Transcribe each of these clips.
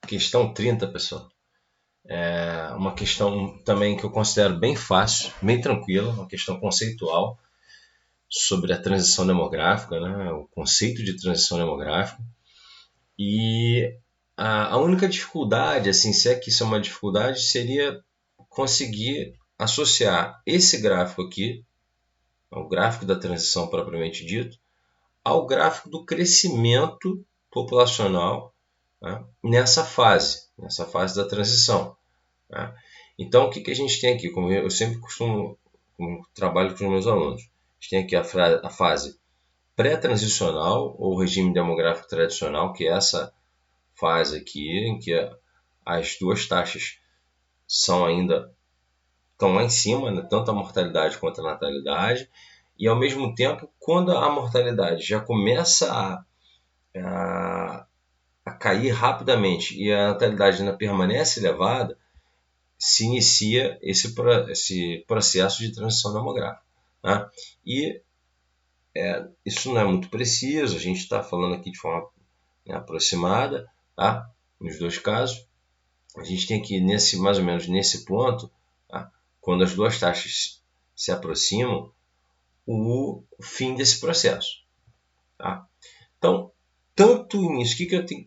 Questão 30, pessoal. É uma questão também que eu considero bem fácil, bem tranquila, uma questão conceitual sobre a transição demográfica, né? O conceito de transição demográfica. E a única dificuldade, assim, se é que isso é uma dificuldade, seria conseguir associar esse gráfico aqui, o gráfico da transição propriamente dito, ao gráfico do crescimento populacional, né, nessa fase da transição. Né? Então, o que a gente tem aqui? Como eu sempre costumo, como trabalho com os meus alunos, a gente tem aqui a fase pré-transicional, ou regime demográfico tradicional, que é essa fase aqui, em que as duas taxas estão lá em cima, né? Tanto a mortalidade quanto a natalidade, e ao mesmo tempo, quando a mortalidade já começa a cair rapidamente e a natalidade ainda permanece elevada, se inicia esse processo de transição demográfica. Tá? E isso não é muito preciso, a gente está falando aqui de forma, né, aproximada, tá? Nos dois casos. A gente tem aqui, mais ou menos nesse ponto, tá? Quando as duas taxas se aproximam, o fim desse processo. Tá? Então, tanto nisso, o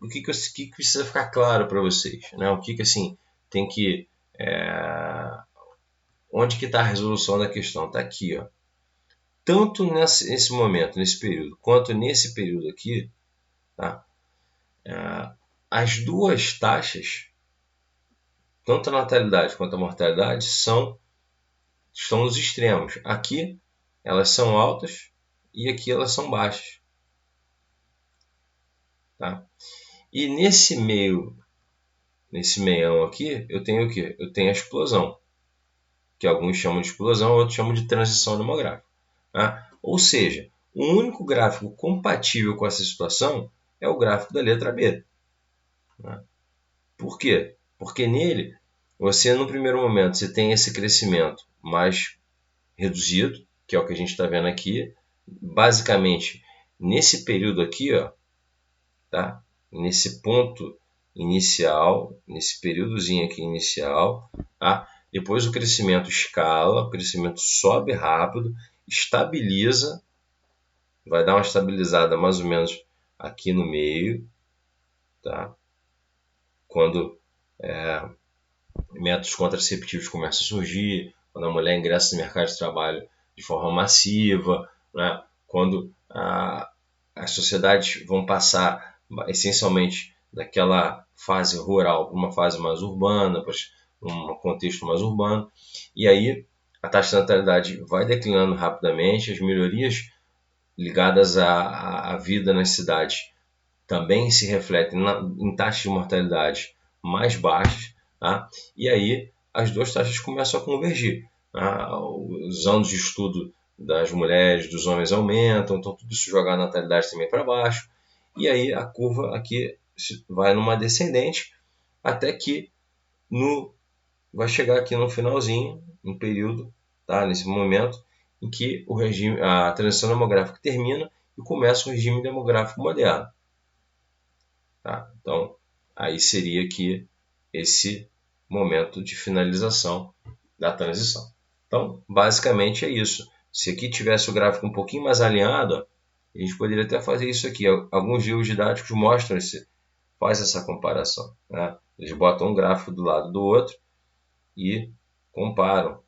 que precisa ficar claro para vocês? Né? O que assim, tem que... onde que está a resolução da questão? Está aqui. Ó. Tanto nesse momento, nesse período, quanto nesse período aqui, tá? As duas taxas, tanto a natalidade quanto a mortalidade, estão nos extremos. Aqui elas são altas e aqui elas são baixas. Tá? E nesse meião aqui, eu tenho o quê? Eu tenho a explosão, que alguns chamam de explosão, outros chamam de transição demográfica. Tá? Ou seja, o único gráfico compatível com essa situação é o gráfico da letra B. Tá? Por quê? Porque nele, você no primeiro momento você tem esse crescimento mais reduzido, que é o que a gente está vendo aqui. Basicamente, nesse período aqui, ó, tá? Nesse ponto inicial, nesse períodozinho aqui inicial, tá? Depois o crescimento escala, o crescimento sobe rápido, estabiliza, vai dar uma estabilizada mais ou menos aqui no meio, tá? Quando métodos contraceptivos começam a surgir, quando a mulher ingressa no mercado de trabalho de forma massiva, né? Quando as sociedades vão passar essencialmente daquela fase rural para uma fase mais urbana, para um contexto mais urbano, e aí a taxa de natalidade vai declinando rapidamente, as melhorias ligadas à vida nas cidades também se refletem em taxas de mortalidade mais baixas, tá? E aí as duas taxas começam a convergir. Tá? Os anos de estudo das mulheres, dos homens aumentam, então tudo isso joga a natalidade também para baixo, e aí a curva aqui vai numa descendente, até que vai chegar aqui no finalzinho, no período, tá? Nesse momento em que a transição demográfica termina e começa o regime demográfico moderno. Tá? Então, aí seria aqui esse momento de finalização da transição. Então, basicamente é isso. Se aqui tivesse o gráfico um pouquinho mais alinhado, ó, a gente poderia até fazer isso aqui. Alguns livros didáticos mostram faz essa comparação. Né? Eles botam um gráfico do lado do outro e comparam,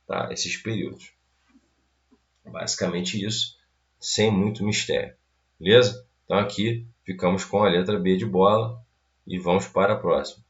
tá, esses períodos. Basicamente isso, sem muito mistério. Beleza? Então aqui ficamos com a letra B de bola e vamos para a próxima.